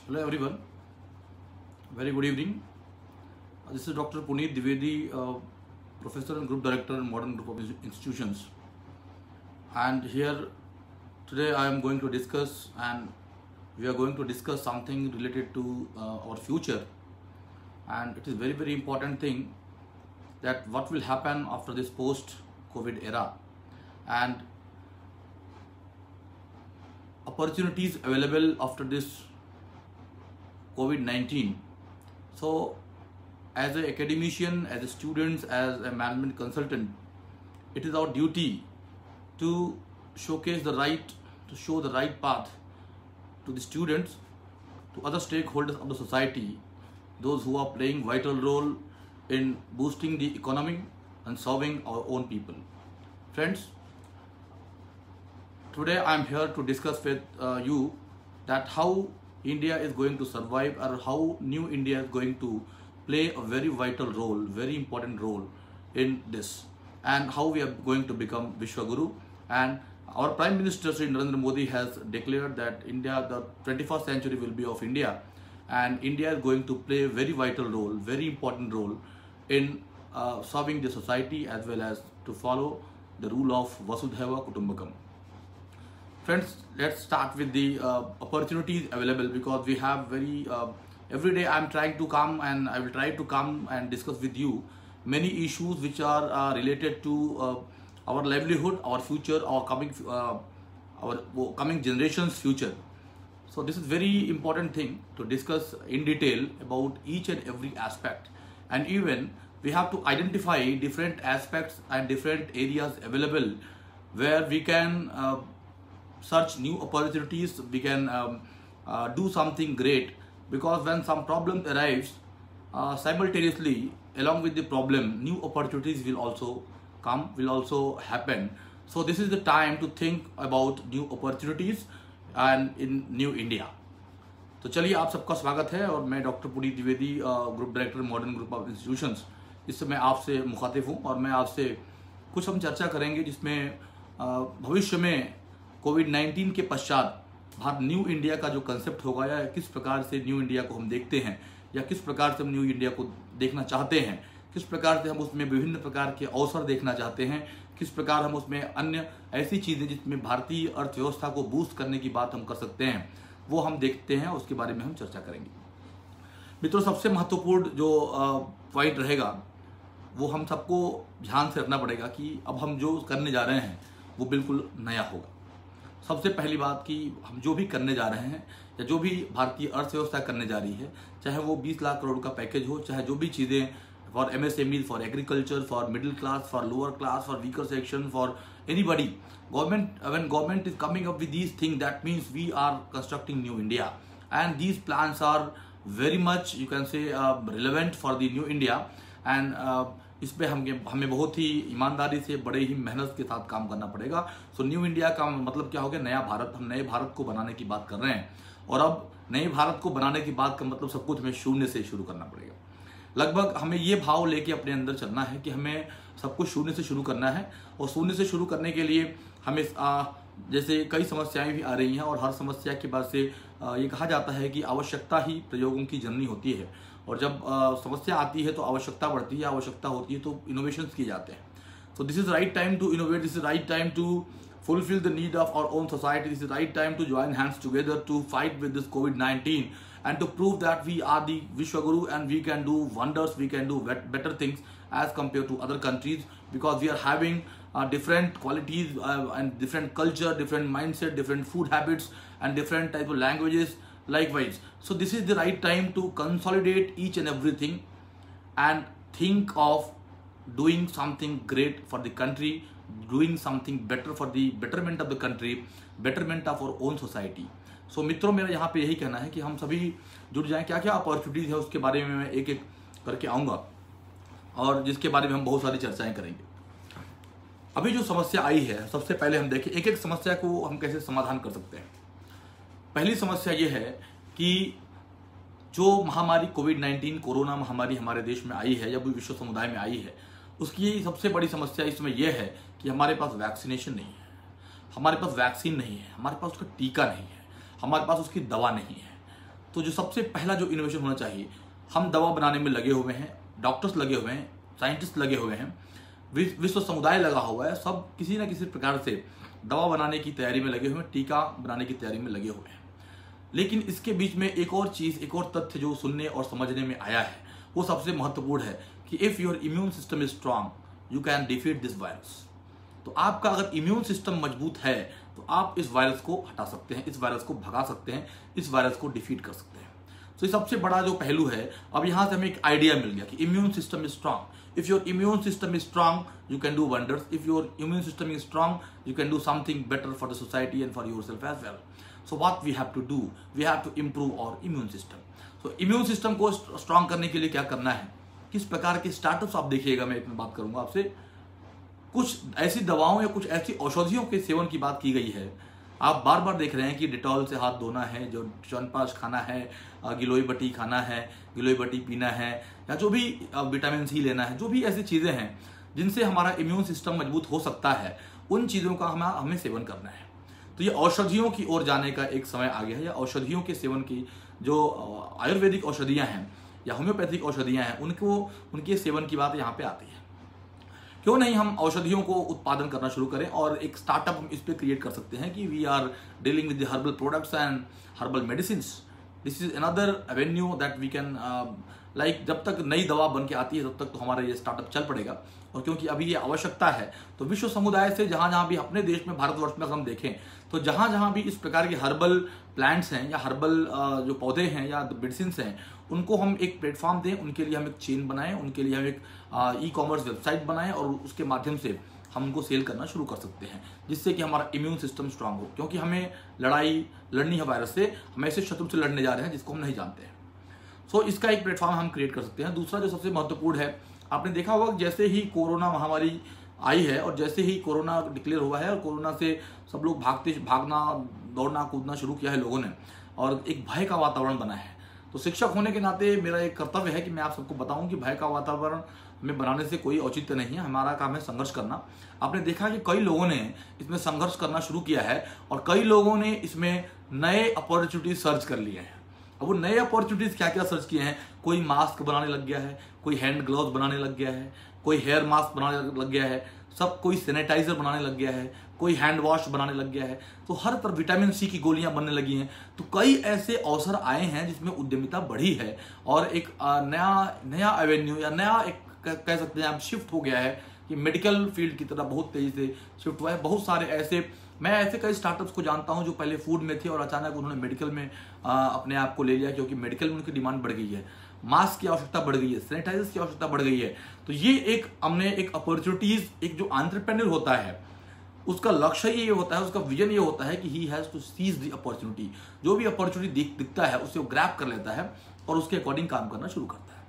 Hello everyone, very good evening. This is Dr. Puneet Dwivedi, Professor and Group Director in Modern Group of Institutions. And here today I am going to discuss something related to our future. And it is very important thing that what will happen after this post-COVID era and opportunities available after this COVID-19. So as an academician, as a student, as a management consultant, it is our duty to show the right path to the students, to other stakeholders of the society, those who are playing vital role in boosting the economy and serving our own people. Friends, today I am here to discuss with you that how India is going to survive, or how New India is going to play a very vital role, very important role in this, and how we are going to become Vishwaguru. And our Prime Minister Shri Narendra Modi has declared that India, the 21st century will be of India, and India is going to play a very vital role, very important role in serving the society, as well as to follow the rule of Vasudhaiva Kutumbakam. Friends, let's start with the opportunities available, because we have every day I am trying to come, and I will try to come and discuss with you many issues which are related to our livelihood, our future, our coming generations' future. So this is very important thing to discuss in detail about each and every aspect, and even we have to identify different aspects and different areas available where we can search new opportunities, we can do something great, because when some problem arrives, simultaneously along with the problem, new opportunities will also come, will also happen. So this is the time to think about new opportunities and in New India. तो चलिए, आप सबका स्वागत है, और मैं doctor Puneet Dwivedi, group director modern group of institutions, इस समय आपसे मुखातिब हूँ, और मैं आपसे कुछ हम चर्चा करेंगे जिसमें भविष्य में कोविड-19 के पश्चात भारत न्यू इंडिया का जो कंसेप्ट होगा, या किस प्रकार से न्यू इंडिया को हम देखते हैं, या किस प्रकार से हम न्यू इंडिया को देखना चाहते हैं, किस प्रकार से हम उसमें विभिन्न प्रकार के अवसर देखना चाहते हैं, किस प्रकार हम उसमें अन्य ऐसी चीज़ें जिसमें भारतीय अर्थव्यवस्था को बूस्ट करने की बात हम कर सकते हैं, वो हम देखते हैं, उसके बारे में हम चर्चा करेंगे। मित्रों, सबसे महत्वपूर्ण जो पॉइंट रहेगा वो हम सबको ध्यान से रखना पड़ेगा कि अब हम जो करने जा रहे हैं वो बिल्कुल नया होगा। सबसे पहली बात कि हम जो भी करने जा रहे हैं, या जो भी भारतीय अर्थव्यवस्था करने जा रही है, चाहे वो 20 लाख करोड़ का पैकेज हो, चाहे जो भी चीज़ें for MSME, for agriculture, for middle class, for lower class, for weaker section, for anybody, when government is coming up with these things, that means we are constructing New India, and these plans are very much, you can say, relevant for the New India, and इस पे हमें बहुत ही ईमानदारी से, बड़े ही मेहनत के साथ काम करना पड़ेगा। सो न्यू इंडिया का मतलब क्या हो गया? नया भारत। हम नए भारत को बनाने की बात कर रहे हैं, और अब नए भारत को बनाने की बात का मतलब सब कुछ हमें शून्य से शुरू करना पड़ेगा। लगभग हमें ये भाव लेके अपने अंदर चलना है कि हमें सब कुछ शून्य से शुरू करना है, और शून्य से शुरू करने के लिए हमें जैसे कई समस्याएं भी आ रही हैं, और हर समस्या के बाद से ये कहा जाता है कि आवश्यकता ही प्रयोगों की जननी होती है, और जब समस्या आती है तो आवश्यकता बढ़ती है, आवश्यकता होती है तो इनोवेशंस किए जाते हैं। So this is right time to innovate, this is right time to fulfill the need of our own society. This is the right time to join hands together to fight with this COVID-19, and to prove that we are the Vishwaguru, and we can do wonders, we can do better things as compared to other countries, because we are having different qualities and different culture, different mindset, different food habits, and different type of languages likewise. So this is the right time to consolidate each and everything and think of doing something great for the country, doing something better for the betterment of the country, betterment of our own society. So मित्रों, मेरा यहाँ पे यही कहना है कि हम सभी जुड़ जाएं। क्या क्या अपॉर्चुनिटीज है उसके बारे में मैं एक एक करके आऊँगा, और जिसके बारे में हम बहुत सारी चर्चाएं करेंगे। अभी जो समस्या आई है, सबसे पहले हम देखें एक एक समस्या को हम कैसे समाधान कर सकते हैं। पहली समस्या ये है कि जो महामारी कोविड-19 कोरोना महामारी हमारे देश में आई है, या विश्व समुदाय में आई है, उसकी सबसे बड़ी समस्या इसमें यह है कि हमारे पास वैक्सीनेशन नहीं है, हमारे पास वैक्सीन नहीं है, हमारे पास उसका टीका नहीं है, हमारे पास उसकी दवा नहीं है। तो जो सबसे पहला जो इनोवेशन होना चाहिए, हम दवा बनाने में लगे हुए हैं, डॉक्टर्स लगे हुए हैं, साइंटिस्ट लगे हुए हैं, विश्व समुदाय लगा हुआ है, सब किसी न किसी प्रकार से दवा बनाने की तैयारी में लगे हुए हैं, टीका बनाने की तैयारी में लगे हुए हैं। लेकिन इसके बीच में एक और चीज़, एक और तथ्य जो सुनने और समझने में आया है, वो सबसे महत्वपूर्ण है कि if your immune system is strong you can defeat this virus. तो आपका अगर इम्यून सिस्टम मजबूत है तो आप इस वायरस को हटा सकते हैं, इस वायरस को भगा सकते हैं, इस वायरस को डिफीट कर सकते हैं। तो ये सबसे बड़ा जो पहलू है। अब यहाँ से हमें एक आइडिया मिल गया कि immune system is strong. If your immune system is strong you can do wonders. If your immune system is strong you can do something better for the society and for yourself as well. So what we have to do, we have to improve our immune system. So immune system को strong करने के लिए क्या करना है, किस प्रकार के स्टार्टअप्स आप देखिएगा, मैं इसमें बात करूंगा आपसे। कुछ ऐसी दवाओं या कुछ ऐसी औषधियों के सेवन की बात की गई है। आप बार बार देख रहे हैं कि डिटॉल से हाथ धोना है, जो च्यवनप्राश खाना है, गिलोय बटी खाना है, गिलोय बटी पीना है, या जो भी विटामिन सी लेना है, जो भी ऐसी चीज़ें हैं जिनसे हमारा इम्यून सिस्टम मजबूत हो सकता है, उन चीज़ों का हमें सेवन करना है। तो ये औषधियों की ओर जाने का एक समय आ गया है, या औषधियों के सेवन की जो आयुर्वेदिक औषधियाँ हैं या होम्योपैथिक औषधियाँ हैं, उनके सेवन की बात यहाँ पे आती है। क्यों नहीं हम औषधियों को उत्पादन करना शुरू करें और एक स्टार्टअप हम इस पे क्रिएट कर सकते हैं कि we are dealing with the herbal products and herbal medicines. This is another avenue that we can like, जब तक नई दवा बन के आती है तब तक तो हमारा ये स्टार्टअप चल पड़ेगा। और क्योंकि अभी ये आवश्यकता है, तो विश्व समुदाय से जहाँ जहाँ भी अपने देश में, भारतवर्ष में हम देखें तो जहाँ जहाँ भी इस प्रकार के हर्बल प्लांट्स हैं या हर्बल जो पौधे हैं या मेडिसिन हैं, उनको हम एक प्लेटफॉर्म दें, उनके लिए हम एक चेन बनाएं, उनके लिए हम एक ई कॉमर्स वेबसाइट बनाएं और उसके माध्यम से हम उनको सेल करना शुरू कर सकते हैं, जिससे कि हमारा इम्यून सिस्टम स्ट्रांग हो। क्योंकि हमें लड़ाई लड़नी है वायरस से, हम ऐसे शत्रु से लड़ने जा रहे हैं जिसको हम नहीं जानते हैं। सो इसका एक प्लेटफॉर्म हम क्रिएट कर सकते हैं। दूसरा जो सबसे महत्वपूर्ण है, आपने देखा होगा जैसे ही कोरोना महामारी आई है और जैसे ही कोरोना डिक्लेयर हुआ है और कोरोना से सब लोग भागना दौड़ना कूदना शुरू किया है लोगों ने, और एक भय का वातावरण बना है। तो शिक्षक होने के नाते मेरा एक कर्तव्य है कि मैं आप सबको बताऊं कि भय का वातावरण में बनाने से कोई औचित्य नहीं है। हमारा काम है संघर्ष करना। आपने देखा कि कई लोगों ने इसमें संघर्ष करना शुरू किया है और कई लोगों ने इसमें नए अपॉर्चुनिटीज सर्च कर लिए हैं। अब वो नए अपॉर्चुनिटीज क्या क्या सर्च किए हैं, कोई मास्क बनाने लग गया है, कोई हैंड ग्लव्स बनाने लग गया है, कोई हेयर मास्क बनाने लग गया है, सब कोई सैनिटाइजर बनाने लग गया है, कोई हैंड वॉश बनाने लग गया है, तो हर तरफ विटामिन सी की गोलियां बनने लगी हैं। तो कई ऐसे अवसर आए हैं जिसमें उद्यमिता बढ़ी है और एक नया एवेन्यू या नया एक कह सकते हैं आप शिफ्ट हो गया है कि मेडिकल फील्ड की तरफ बहुत तेजी से शिफ्ट हुआ है। बहुत सारे मैं ऐसे कई स्टार्टअप्स को जानता हूं जो पहले फूड में थे और अचानक उन्होंने मेडिकल में अपने आप को ले लिया, क्योंकि मेडिकल में उनकी डिमांड बढ़ गई है, मास्क की आवश्यकता बढ़ गई है, सैनिटाइजर्स की आवश्यकता बढ़ गई है। तो ये हमने एक अपॉर्चुनिटीज, एक जो एंटरप्रेन्योर होता है उसका लक्ष्य ये होता है, उसका विजन ये होता है कि he has to seize the opportunity. जो भी अपॉर्चुनिटी दिखता है उसे वो ग्रैब कर लेता है और उसके अकॉर्डिंग काम करना शुरू करता है।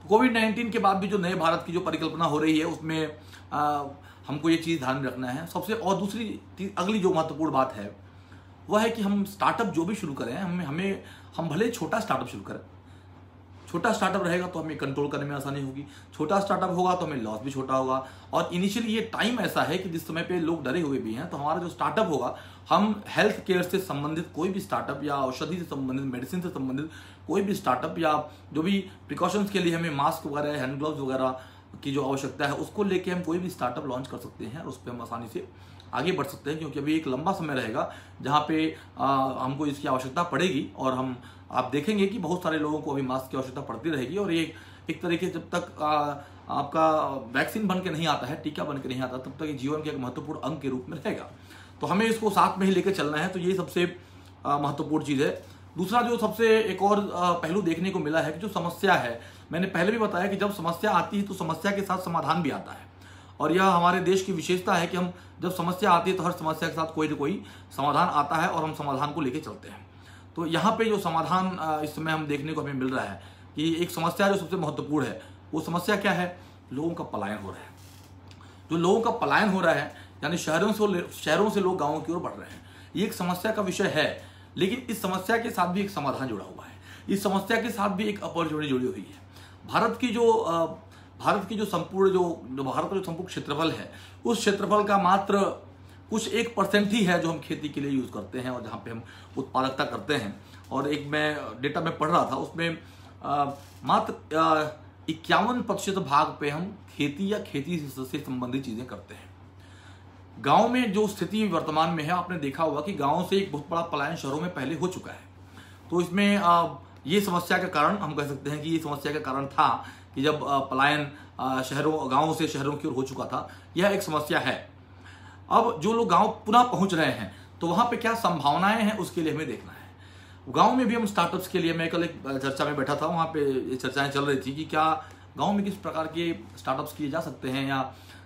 तो कोविड-19 के बाद भी जो नए भारत की जो परिकल्पना हो रही है उसमें हमको ये चीज़ ध्यान में रखना है। सबसे और दूसरी अगली जो महत्वपूर्ण बात है वह है कि हम स्टार्टअप जो भी शुरू करें, हम भले छोटा स्टार्टअप शुरू करें, छोटा स्टार्टअप रहेगा तो हमें कंट्रोल करने में आसानी होगी, छोटा स्टार्टअप होगा तो हमें लॉस भी छोटा होगा। और इनिशियली ये टाइम ऐसा है कि जिस समय पे लोग डरे हुए भी हैं, तो हमारा जो स्टार्टअप होगा, हम हेल्थ केयर से संबंधित कोई भी स्टार्टअप या औषधि से संबंधित, मेडिसिन से संबंधित कोई भी स्टार्टअप या जो भी प्रिकॉशंस के लिए हमें मास्क वगैरह, हैंड ग्लव्स वगैरह की जो आवश्यकता है, उसको लेके हम कोई भी स्टार्टअप लॉन्च कर सकते हैं और उस पर हम आसानी से आगे बढ़ सकते हैं। क्योंकि अभी एक लंबा समय रहेगा जहाँ पे हमको इसकी आवश्यकता पड़ेगी और आप देखेंगे कि बहुत सारे लोगों को अभी मास्क की आवश्यकता पड़ती रहेगी। और ये एक तरीके जब तक आपका वैक्सीन बन के नहीं आता है, टीका बन के नहीं आता, तब तक ये जीवन के एक महत्वपूर्ण अंग के रूप में रहेगा। तो हमें इसको साथ में ही लेकर चलना है। तो ये सबसे महत्वपूर्ण चीज़ है। दूसरा जो सबसे एक और पहलू देखने को मिला है कि जो समस्या है, मैंने पहले भी बताया कि जब समस्या आती है तो समस्या के साथ समाधान भी आता है। और यह हमारे देश की विशेषता है कि हम जब समस्या आती है तो हर समस्या के साथ कोई न कोई समाधान आता है और हम समाधान को लेके चलते हैं। तो यहाँ पे जो समाधान इस समय हम देखने को हमें मिल रहा है कि एक समस्या जो सबसे महत्वपूर्ण है, वो समस्या क्या है? लोगों का पलायन हो रहा है। जो लोगों का पलायन हो रहा है, यानी शहरों से लोग गाँवों की ओर बढ़ रहे हैं, ये एक समस्या का विषय है। लेकिन इस समस्या के साथ भी एक समाधान जुड़ा हुआ है, इस समस्या के साथ भी एक अपॉर्चुनिटी जुड़ी हुई है। भारत की जो संपूर्ण क्षेत्रफल है, उस क्षेत्रफल का मात्र कुछ 1% ही है जो हम खेती के लिए यूज़ करते हैं और जहाँ पे हम उत्पादकता करते हैं। और एक मैं डेटा में पढ़ रहा था, उसमें मात्र 51% भाग पे हम खेती या खेती से संबंधित चीज़ें करते हैं। गांव में जो स्थिति वर्तमान में है, आपने देखा होगा कि गांव से एक बहुत बड़ा पलायन शहरों में पहले हो चुका है। तो इसमें ये समस्या का कारण हम कह सकते हैं कि ये समस्या का कारण था कि जब पलायन गांवों से शहरों की ओर हो चुका था, यह एक समस्या है। अब जो लोग गांव पुनः पहुंच रहे हैं तो वहां पे क्या संभावनाएं हैं, उसके लिए हमें देखना है। गांव में भी हम स्टार्टअप्स के लिए, मैं कल एक चर्चा में बैठा था, वहां पे चर्चाएं चल रही थी कि क्या गांव में किस प्रकार के स्टार्टअप्स किए जा सकते हैं, या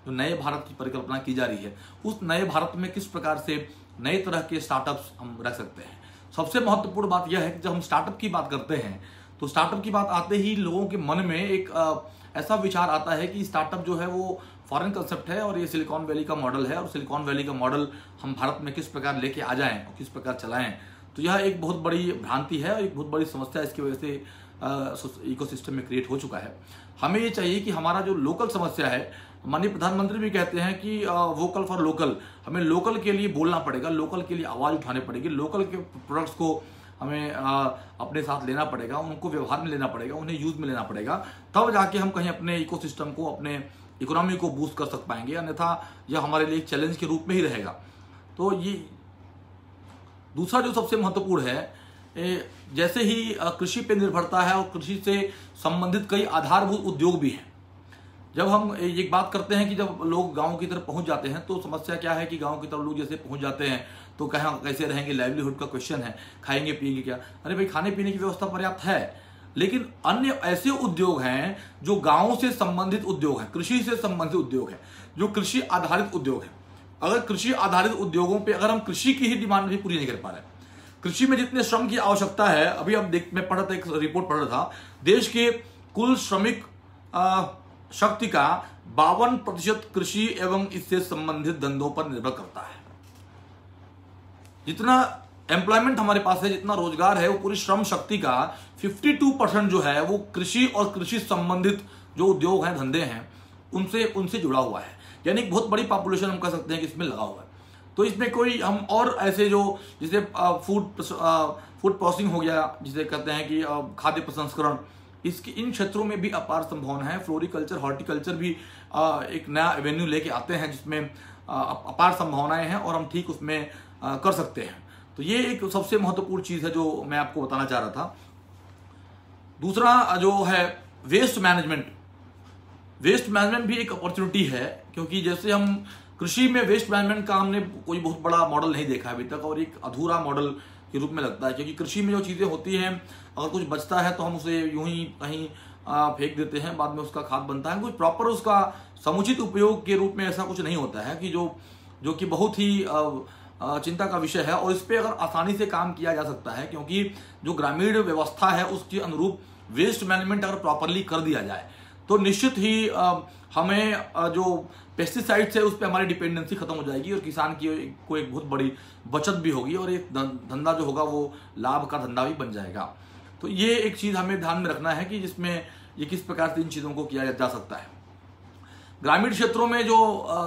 जो नए भारत की परिकल्पना की जा रही है उस नए भारत में किस प्रकार से नए तरह के स्टार्टअप्स हम रख सकते हैं। सबसे महत्वपूर्ण बात यह है कि जब हम स्टार्टअप की बात करते हैं तो स्टार्टअप की बात आते ही लोगों के मन में एक ऐसा विचार आता है कि स्टार्टअप जो है वो फॉरेन कंसेप्ट है और ये सिलिकॉन वैली का मॉडल है, और सिलिकॉन वैली का मॉडल हम भारत में किस प्रकार लेके आ जाएं और किस प्रकार चलाएं। तो यह एक बहुत बड़ी भ्रांति है और एक बहुत बड़ी समस्या इसकी वजह से इकोसिस्टम में क्रिएट हो चुका है। हमें ये चाहिए कि हमारा जो लोकल समस्या है, माननीय प्रधानमंत्री भी कहते हैं कि वोकल फॉर लोकल, हमें लोकल के लिए बोलना पड़ेगा, लोकल के लिए आवाज़ उठानी पड़ेगी, लोकल के प्रोडक्ट्स को हमें अपने साथ लेना पड़ेगा, उनको व्यवहार में लेना पड़ेगा, उन्हें यूज में लेना पड़ेगा, तब जाके हम कहीं अपने इकोसिस्टम को, अपने इकोनॉमी को बूस्ट कर सक पाएंगे। अन्यथा यह हमारे लिए एक चैलेंज के रूप में ही रहेगा। तो ये दूसरा जो सबसे महत्वपूर्ण है, जैसे ही कृषि पे निर्भरता है और कृषि से संबंधित कई आधारभूत उद्योग भी हैं। जब हम एक बात करते हैं कि जब लोग गांव की तरफ पहुंच जाते हैं तो समस्या क्या है कि गांव की तरफ लोग जैसे पहुंच जाते हैं तो कहाँ कैसे रहेंगे, लाइवलीहुड का क्वेश्चन है, खाएंगे पिएंगे क्या। अरे भाई, खाने पीने की व्यवस्था पर्याप्त है, लेकिन अन्य ऐसे उद्योग हैं जो गांव से संबंधित उद्योग हैं, कृषि से संबंधित उद्योग हैं, जो कृषि आधारित उद्योग हैं। अगर कृषि आधारित उद्योगों पे अगर हम कृषि की ही डिमांड भी पूरी नहीं कर पा रहे, कृषि में जितने श्रम की आवश्यकता है, अभी अब मैं पढ़ रहा था, एक रिपोर्ट पढ़ रहा था, देश के कुल श्रमिक शक्ति का 52% कृषि एवं इससे संबंधित धंधों पर निर्भर करता है। जितना एम्प्लॉयमेंट हमारे पास है, जितना रोजगार है, वो पूरी श्रम शक्ति का 52% जो है वो कृषि और कृषि संबंधित जो उद्योग हैं, धंधे हैं, उनसे जुड़ा हुआ है। यानी बहुत बड़ी पॉपुलेशन हम कह सकते हैं कि इसमें लगा हुआ है। तो इसमें कोई हम और ऐसे जो जिसे फूड प्रोसेसिंग हो गया, जिसे कहते हैं कि खाद्य प्रसंस्करण, इसके इन क्षेत्रों में भी अपार संभावना है। फ्लोरिकल्चर, हॉर्टिकल्चर भी एक नया एवेन्यू लेके आते हैं जिसमें अपार संभावनाएं हैं और हम ठीक उसमें कर सकते हैं। तो ये एक सबसे महत्वपूर्ण चीज है जो मैं आपको बताना चाह रहा था। दूसरा जो है वेस्ट मैनेजमेंट। वेस्ट मैनेजमेंट भी एक अपॉर्चुनिटी है, क्योंकि जैसे हम कृषि में वेस्ट मैनेजमेंट का हमने कोई बहुत बड़ा मॉडल नहीं देखा अभी तक, और एक अधूरा मॉडल के रूप में लगता है। क्योंकि कृषि में जो चीजें होती हैं, अगर कुछ बचता है तो हम उसे यूं ही कहीं फेंक देते हैं, बाद में उसका खाद बनता है। कुछ प्रॉपर उसका समुचित उपयोग के रूप में ऐसा कुछ नहीं होता है, कि जो कि बहुत ही चिंता का विषय है। और इस पर अगर आसानी से काम किया जा सकता है, क्योंकि जो ग्रामीण व्यवस्था है उसके अनुरूप वेस्ट मैनेजमेंट अगर प्रॉपरली कर दिया जाए तो निश्चित ही हमें जो पेस्टिसाइड्स है उस पर हमारी डिपेंडेंसी खत्म हो जाएगी और किसान की को एक बहुत बड़ी बचत भी होगी, और एक धंधा जो होगा वो लाभ का धंधा भी बन जाएगा। तो ये एक चीज हमें ध्यान में रखना है कि जिसमें ये किस प्रकार से इन चीजों को किया जा सकता है। ग्रामीण क्षेत्रों में जो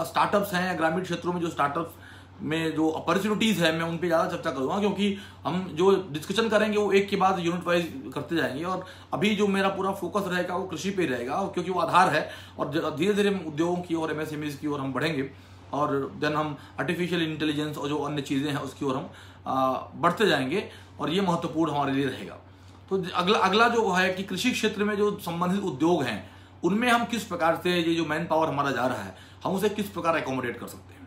स्टार्टअप्स हैं, ग्रामीण क्षेत्रों में जो स्टार्टअप्स में जो अपॉर्चुनिटीज है, मैं उन पे ज्यादा चर्चा करूंगा, क्योंकि हम जो डिस्कशन करेंगे वो एक के बाद यूनिट वाइज करते जाएंगे। और अभी जो मेरा पूरा फोकस रहेगा वो कृषि पे रहेगा, क्योंकि वो आधार है, और धीरे धीरे उद्योगों की और एमएसएमईज की ओर हम बढ़ेंगे, और देन हम आर्टिफिशियल इंटेलिजेंस और जो अन्य चीजें हैं उसकी ओर हम बढ़ते जाएंगे, और ये महत्वपूर्ण हमारे लिए रहेगा। तो अगला जो है कि कृषि क्षेत्र में जो संबंधित उद्योग हैं उनमें हम किस प्रकार से, ये जो मैन पावर हमारा जा रहा है, हम उसे किस प्रकार एकोमोडेट कर सकते हैं।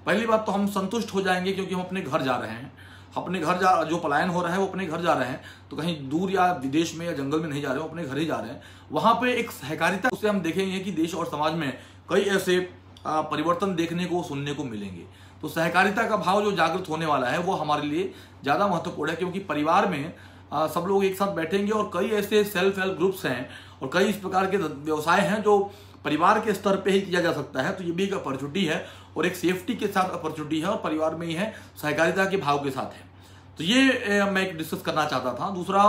पहली बात तो हम संतुष्ट हो जाएंगे, क्योंकि हम अपने घर जा रहे हैं, अपने घर जो पलायन हो रहा है वो अपने घर जा रहे हैं, तो कहीं दूर या विदेश में या जंगल में नहीं जा रहे हो, अपने घर ही जा रहे हैं। वहां पे एक सहकारिता, उससे हम देखेंगे कि देश और समाज में कई ऐसे परिवर्तन देखने को, सुनने को मिलेंगे। तो सहकारिता का भाव जो जागृत होने वाला है वो हमारे लिए ज्यादा महत्वपूर्ण है, क्योंकि परिवार में सब लोग एक साथ बैठेंगे और कई ऐसे सेल्फ हेल्प ग्रुप्स हैं और कई इस प्रकार के व्यवसाय हैं जो परिवार के स्तर पे ही किया जा सकता है। तो ये भी एक अपॉर्चुनिटी है और एक सेफ्टी के साथ अपॉर्चुनिटी है, और परिवार में ही है, सहकारिता के भाव के साथ है। तो ये मैं डिस्कस करना चाहता था। दूसरा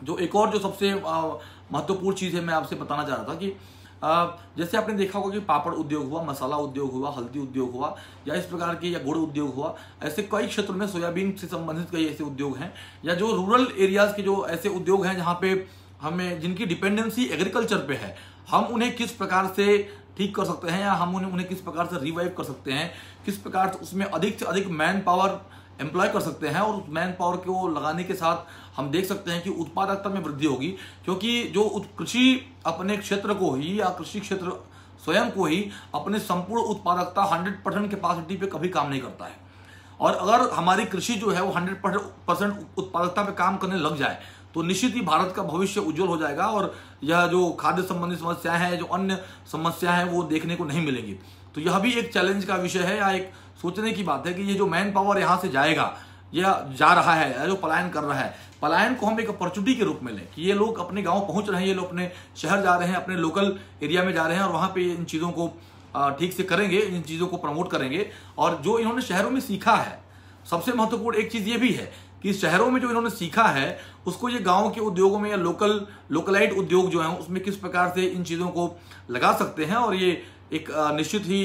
जो एक और जो सबसे महत्वपूर्ण चीज है मैं आपसे बताना चाह रहा था कि जैसे आपने देखा होगा कि पापड़ उद्योग हुआ, मसाला उद्योग हुआ, हल्दी उद्योग हुआ, या इस प्रकार के, या गुड़ उद्योग हुआ, ऐसे कई क्षेत्रों में सोयाबीन से संबंधित कई ऐसे उद्योग हैं, या जो रूरल एरियाज के जो ऐसे उद्योग हैं जहाँ पे हमें, जिनकी डिपेंडेंसी एग्रीकल्चर पे है, हम उन्हें किस प्रकार से ठीक कर सकते हैं, या हम उन्हें किस प्रकार से रिवाइव कर सकते हैं, किस प्रकार से उसमें अधिक से अधिक मैन पावर एम्प्लॉय कर सकते हैं, और उस मैन पावर को लगाने के साथ हम देख सकते हैं कि उत्पादकता में वृद्धि होगी। क्योंकि जो कृषि अपने क्षेत्र को ही, या कृषि क्षेत्र स्वयं को ही अपने संपूर्ण उत्पादकता 100% कैपेसिटी पे कभी काम नहीं करता है। और अगर हमारी कृषि जो है वो 100% उत्पादकता पे काम करने लग जाए तो निश्चित ही भारत का भविष्य उज्जवल हो जाएगा, और यह जो खाद्य संबंधी समस्याएं हैं, जो अन्य समस्याएं हैं, वो देखने को नहीं मिलेंगी। तो यह भी एक चैलेंज का विषय है, या एक सोचने की बात है कि ये जो मैन पावर यहाँ से जाएगा, या जा रहा है, या जो पलायन कर रहा है, पलायन को हम एक अपॉर्चुनिटी के रूप में लें कि ये लोग अपने गांव पहुंच रहे हैं, ये लोग अपने शहर जा रहे हैं, अपने लोकल एरिया में जा रहे हैं, और वहां पे इन चीज़ों को ठीक से करेंगे, इन चीज़ों को प्रमोट करेंगे। और जो इन्होंने शहरों में सीखा है, सबसे महत्वपूर्ण एक चीज़ ये भी है कि शहरों में जो इन्होंने सीखा है उसको ये गांव के उद्योगों में, या लोकलाइट उद्योग जो हैं उसमें किस प्रकार से इन चीज़ों को लगा सकते हैं। और ये एक निश्चित ही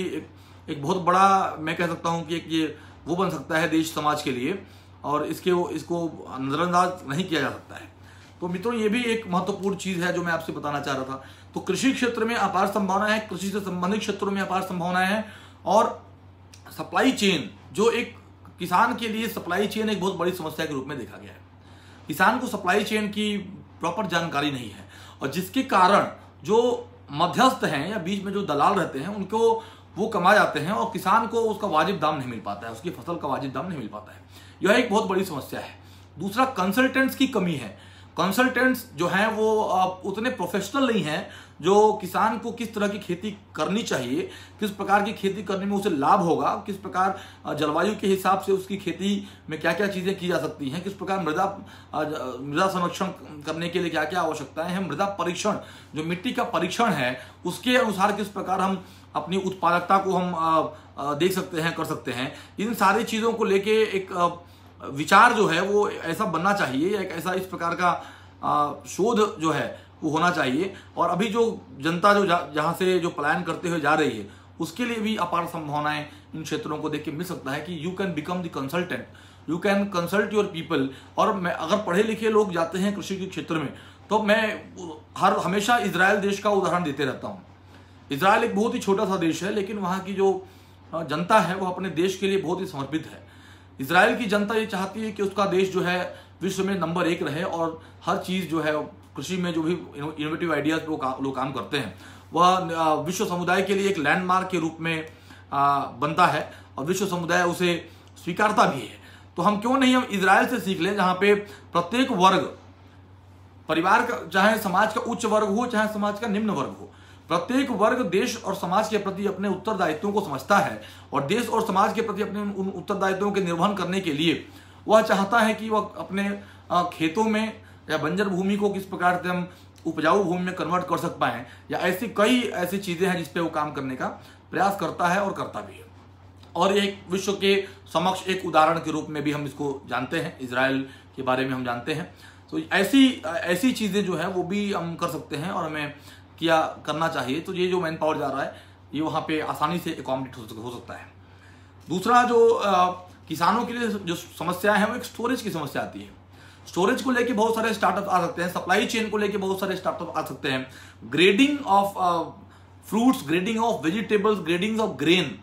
एक बहुत बड़ा, मैं कह सकता हूँ कि एक ये वो बन सकता है देश समाज के लिए, और इसको नजरअंदाज नहीं किया जा सकता है। तो मित्रों, ये भी एक महत्वपूर्ण चीज़ है जो मैं आपसे बताना चाह रहा था। तो कृषि क्षेत्र में अपार संभावना है, कृषि से संबंधित क्षेत्रों में अपार संभावनाएं हैं, और सप्लाई चेन, जो एक किसान के लिए सप्लाई चेन एक बहुत बड़ी समस्या के रूप में देखा गया है। किसान को सप्लाई चेन की प्रॉपर जानकारी नहीं है, और जिसके कारण जो मध्यस्थ हैं या बीच में जो दलाल रहते हैं उनको वो कमा जाते हैं, और किसान को उसका वाजिब दाम नहीं मिल पाता है, उसकी फसल का वाजिब दाम नहीं मिल पाता है। यह एक बहुत बड़ी समस्या है। दूसरा, कंसल्टेंट्स की कमी है। कंसल्टेंट्स जो हैं वो उतने प्रोफेशनल नहीं हैं जो किसान को किस तरह की खेती करनी चाहिए, किस प्रकार की खेती करने में उसे लाभ होगा, किस प्रकार जलवायु के हिसाब से उसकी खेती में क्या क्या चीज़ें की जा सकती हैं, किस प्रकार मृदा संरक्षण करने के लिए क्या क्या आवश्यकताएं हैं, मृदा परीक्षण, जो मिट्टी का परीक्षण है उसके अनुसार किस प्रकार हम अपनी उत्पादकता को हम देख सकते हैं, कर सकते हैं। इन सारी चीज़ों को लेके एक विचार जो है वो ऐसा बनना चाहिए, एक ऐसा इस प्रकार का शोध जो है वो होना चाहिए। और अभी जो जनता जो जहाँ से जो पलायन करते हुए जा रही है उसके लिए भी अपार संभावनाएं इन क्षेत्रों को देख के मिल सकता है कि you can become the consultant, you can consult your people. और मैं अगर पढ़े लिखे लोग जाते हैं कृषि के क्षेत्र में तो मैं हमेशा इजराइल देश का उदाहरण देते रहता हूँ। इजराइल एक बहुत ही छोटा सा देश है, लेकिन वहाँ की जो जनता है वो अपने देश के लिए बहुत ही समर्पित है। इजराइल की जनता ये चाहती है कि उसका देश जो है विश्व में नंबर 1 रहे, और हर चीज़ जो है कृषि में जो भी इनोवेटिव आइडियाज पे लोग काम करते हैं वह विश्व समुदाय के लिए एक लैंडमार्क के रूप में बनता है, और विश्व समुदाय उसे स्वीकारता भी है। तो हम क्यों नहीं हम इजराइल से सीख लें, जहाँ पे प्रत्येक वर्ग, परिवार का, चाहे समाज का उच्च वर्ग हो चाहे समाज का निम्न वर्ग हो, प्रत्येक वर्ग देश और समाज के प्रति अपने उत्तरदायित्वों को समझता है, और देश और समाज के प्रति अपने उन उत्तरदायित्वों के निर्वहन करने के लिए वह चाहता है कि वह अपने खेतों में या बंजर भूमि को किस प्रकार से हम उपजाऊ भूमि में कन्वर्ट कर सक पाएं, या कई ऐसी चीज़ें हैं जिस पे वो काम करने का प्रयास करता है और करता भी है। और एक विश्व के समक्ष एक उदाहरण के रूप में भी हम इसको जानते हैं, इजराइल के बारे में हम जानते हैं। तो ऐसी चीज़ें जो है वो भी हम कर सकते हैं, और हमें करना चाहिए। तो ये जो मैन पावर जा रहा है ये वहाँ पे आसानी से एकोमोडेट हो सकता है। दूसरा जो किसानों के लिए जो समस्या है वो एक स्टोरेज की समस्या आती है। स्टोरेज को लेके बहुत सारे स्टार्टअप आ सकते हैं, सप्लाई चेन को लेके बहुत सारे स्टार्टअप आ सकते हैं, grading of fruits, grading of vegetables, grading of grain,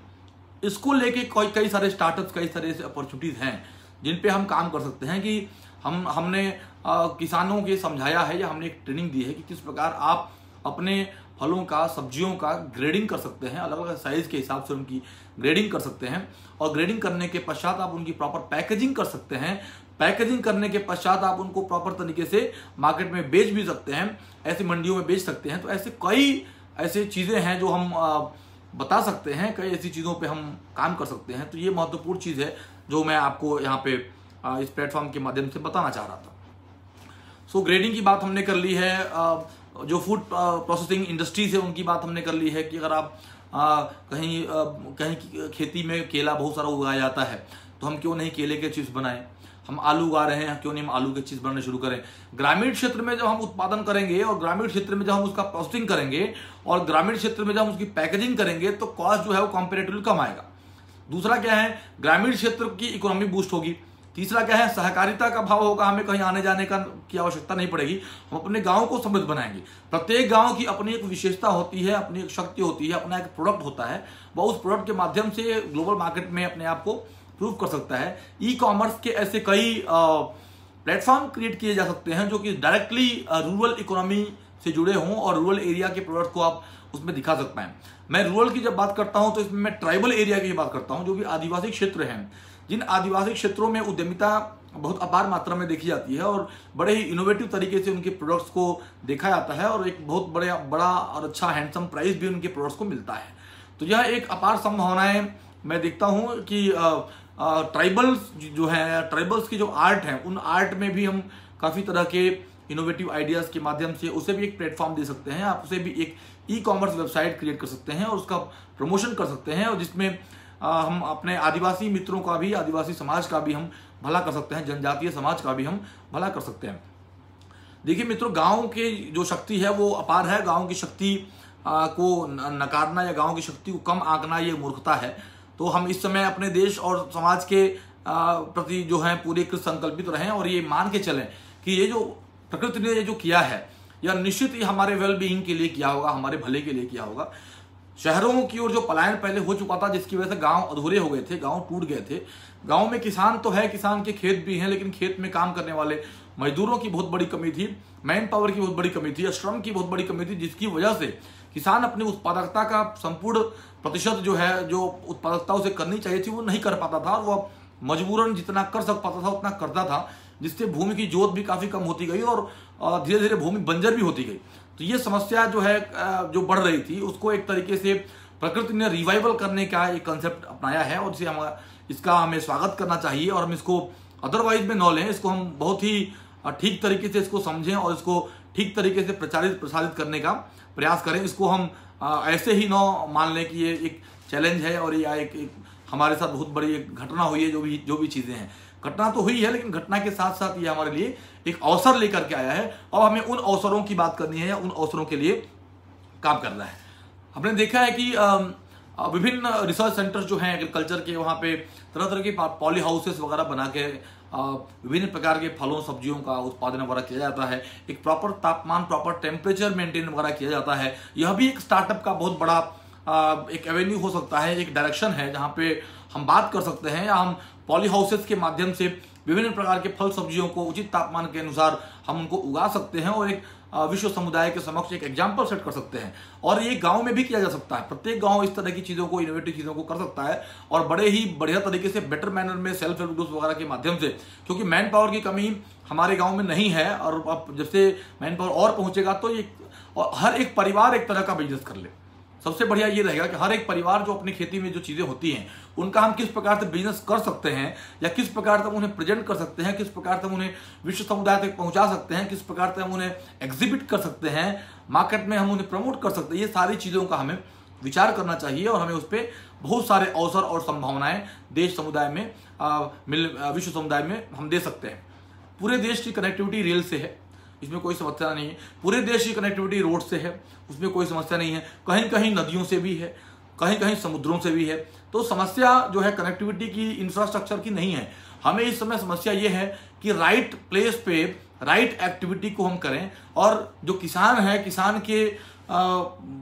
इसको लेके कई सारे स्टार्टअप्स, कई सारे अपॉर्चुनिटीज हैं जिन पे हम काम कर सकते हैं। कि हमने किसानों के समझाया है, या हमने एक ट्रेनिंग दी है कि किस प्रकार आप अपने फलों का, सब्जियों का ग्रेडिंग कर सकते हैं, अलग अलग साइज के हिसाब से उनकी ग्रेडिंग कर सकते हैं, और ग्रेडिंग करने के पश्चात आप उनकी प्रॉपर पैकेजिंग कर सकते हैं। पैकेजिंग करने के पश्चात आप उनको प्रॉपर तरीके से मार्केट में बेच भी सकते हैं, ऐसी मंडियों में बेच सकते हैं। तो ऐसे चीज़ें हैं जो हम बता सकते हैं, कई ऐसी चीज़ों पे हम काम कर सकते हैं। तो ये महत्वपूर्ण चीज़ है जो मैं आपको यहाँ पे इस प्लेटफॉर्म के माध्यम से बताना चाह रहा था। सो ग्रेडिंग की बात हमने कर ली है, जो फूड प्रोसेसिंग इंडस्ट्रीज है उनकी बात हमने कर ली है कि अगर आप कहीं खेती में केला बहुत सारा उगाया जाता है तो हम क्यों नहीं केले के चिप्स बनाएं, हम आलू उगा रहे हैं, क्यों नहीं हम आलू की चीज बनाना शुरू करें। ग्रामीण क्षेत्र में जब हम उत्पादन करेंगे और ग्रामीण क्षेत्र में जब हम उसका प्रोसेसिंग करेंगे और ग्रामीण क्षेत्र में जब हम उसकी पैकेजिंग करेंगे तो कॉस्ट जो है वो कंपेरेटिवली कम आएगा। दूसरा क्या है, ग्रामीण क्षेत्र की इकोनॉमी बूस्ट होगी। तीसरा क्या है, सहकारिता का भाव होगा, हमें कहीं आने जाने की आवश्यकता नहीं पड़ेगी, हम अपने गांव को समृद्ध बनाएंगे। प्रत्येक गांव की अपनी एक विशेषता होती है, अपनी एक शक्ति होती है, अपना एक प्रोडक्ट होता है, वह उस प्रोडक्ट के माध्यम से ग्लोबल मार्केट में अपने आप को प्रूव कर सकता है। ई कॉमर्स के ऐसे कई प्लेटफॉर्म क्रिएट किए जा सकते हैं जो कि डायरेक्टली रूरल इकोनॉमी से जुड़े हों और रूरल एरिया के प्रोडक्ट को आप उसमें दिखा सकते हैं। मैं रूरल की जब बात करता हूं तो इसमें मैं ट्राइबल एरिया की बात करता हूं, जो कि आदिवासी क्षेत्र हैं। जिन आदिवासी क्षेत्रों में उद्यमिता बहुत अपार मात्रा में देखी जाती है और बड़े ही इनोवेटिव तरीके से उनके प्रोडक्ट्स को देखा जाता है और एक बहुत बड़ा और अच्छा हैंडसम प्राइस भी उनके प्रोडक्ट्स को मिलता है। तो यह एक अपार संभावनाएं मैं देखता हूं कि ट्राइबल्स जो है, ट्राइबल्स की जो आर्ट है, उन आर्ट में भी हम काफी तरह के इनोवेटिव आइडियाज के माध्यम से उसे भी एक प्लेटफॉर्म दे सकते हैं। आप उसे भी एक ई कॉमर्स वेबसाइट क्रिएट कर सकते हैं और उसका प्रमोशन कर सकते हैं, और जिसमें हम अपने आदिवासी मित्रों का भी, आदिवासी समाज का भी हम भला कर सकते हैं, जनजातीय समाज का भी हम भला कर सकते हैं। देखिए मित्रों, गांव की जो शक्ति है वो अपार है। गांव की शक्ति को नकारना या गांव की शक्ति को कम आंकना ये मूर्खता है। तो हम इस समय अपने देश और समाज के प्रति जो है पूरे कृत संकल्पित रहें और ये मान के चलें कि ये जो प्रकृति ने ये जो किया है यह निश्चित ही हमारे वेल बीइंग के लिए किया होगा, हमारे भले के लिए किया होगा। शहरों की ओर जो पलायन पहले हो चुका था, जिसकी वजह से गांव अधूरे हो गए थे, गांव टूट गए थे। गांव में किसान तो है, किसान के खेत भी हैं, लेकिन खेत में काम करने वाले मजदूरों की बहुत बड़ी कमी थी, मैन पावर की बहुत बड़ी कमी थी, श्रम की बहुत बड़ी कमी थी, जिसकी वजह से किसान अपनी उत्पादकता का संपूर्ण प्रतिशत जो है, जो उत्पादकता उसे करनी चाहिए थी, वो नहीं कर पाता था और वो मजबूरन जितना कर सक पाता था उतना करता था, जिससे भूमि की जोत भी काफी कम होती गई और धीरे धीरे भूमि बंजर भी होती गई। तो ये समस्या जो है जो बढ़ रही थी, उसको एक तरीके से प्रकृति ने रिवाइवल करने का एक कंसेप्ट अपनाया है और इसका हमें स्वागत करना चाहिए और हम इसको अदरवाइज में न लें, इसको हम बहुत ही ठीक तरीके से इसको समझें और इसको ठीक तरीके से प्रसारित करने का प्रयास करें। इसको हम ऐसे ही न मान लें कि ये एक चैलेंज है और ये एक हमारे साथ बहुत बड़ी एक घटना हुई है। जो भी चीजें हैं, घटना तो हुई है, लेकिन घटना के साथ साथ ये हमारे लिए एक अवसर लेकर के आया है और हमें उन अवसरों की बात करनी है या उन अवसरों के लिए काम करना है। हमने देखा है कि विभिन्न रिसर्च सेंटर्स जो हैं एग्रीकल्चर के, वहाँ पे तरह तरह के पॉली हाउसेस वगैरह बना के विभिन्न प्रकार के फलों सब्जियों का उत्पादन वगैरह किया जाता है। एक प्रॉपर तापमान, प्रॉपर टेम्परेचर मेंटेन वगैरह किया जाता है। यह भी एक स्टार्टअप का बहुत बड़ा एक एवेन्यू हो सकता है, एक डायरेक्शन है जहाँ पे हम बात कर सकते हैं, या हम पॉली हाउसेस के माध्यम से विभिन्न प्रकार के फल सब्जियों को उचित तापमान के अनुसार हम उनको उगा सकते हैं और एक विश्व समुदाय के समक्ष एक एग्जाम्पल सेट कर सकते हैं। और ये गांव में भी किया जा सकता है। प्रत्येक गांव इस तरह की चीजों को, इनोवेटिव चीजों को कर सकता है और बड़े ही बढ़िया तरीके से, बेटर मैनर में, सेल्फ हेल्प ग्रुप्स वगैरह के माध्यम से, क्योंकि मैन पावर की कमी हमारे गाँव में नहीं है। और अब जब से मैन पावर और पहुंचेगा तो ये हर एक परिवार एक तरह का बिजनेस कर ले। सबसे बढ़िया ये रहेगा कि हर एक परिवार जो अपनी खेती में जो चीजें होती हैं उनका हम किस प्रकार से बिजनेस कर सकते हैं या किस प्रकार से हम उन्हें प्रेजेंट कर सकते हैं, किस प्रकार से हम उन्हें विश्व समुदाय तक पहुंचा सकते हैं, किस प्रकार से हम उन्हें एग्जिबिट कर सकते हैं, मार्केट में हम उन्हें प्रमोट कर सकते हैं। ये सारी चीजों का हमें विचार करना चाहिए और हमें उस पर बहुत सारे अवसर और संभावनाएं देश समुदाय में, विश्व समुदाय में हम दे सकते हैं। पूरे देश की कनेक्टिविटी रेल से है, इसमें कोई समस्या नहीं है। पूरे देश की कनेक्टिविटी रोड से है, उसमें कोई समस्या नहीं है। कहीं कहीं नदियों से भी है, कहीं कहीं समुद्रों से भी है। तो समस्या जो है कनेक्टिविटी की, इंफ्रास्ट्रक्चर की नहीं है। हमें इस समय समस्या ये है कि राइट प्लेस पे राइट एक्टिविटी को हम करें और जो किसान है, किसान के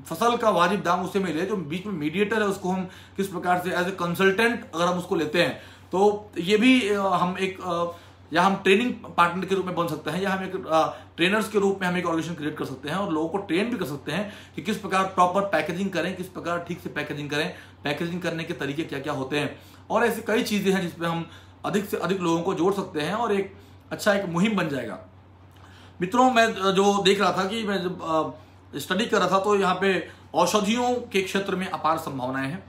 फसल का वाजिब दाम उसे मिले। जो बीच में मीडिएटर है उसको हम किस प्रकार से एज ए कंसल्टेंट अगर हम उसको लेते हैं तो ये भी हम एक या हम ट्रेनिंग पार्टनर के रूप में बन सकते हैं, या हम एक ट्रेनर्स के रूप में हम एक ऑर्गेनाइजेशन क्रिएट कर सकते हैं और लोगों को ट्रेन भी कर सकते हैं कि किस प्रकार प्रॉपर पैकेजिंग करें, किस प्रकार ठीक से पैकेजिंग करें, पैकेजिंग करने के तरीके क्या क्या होते हैं। और ऐसी कई चीजें हैं जिसमें हम अधिक से अधिक लोगों को जोड़ सकते हैं और एक अच्छा एक मुहिम बन जाएगा। मित्रों, मैं जो देख रहा था कि मैं जब स्टडी कर रहा था तो यहाँ पे औषधियों के क्षेत्र में अपार संभावनाएं हैं।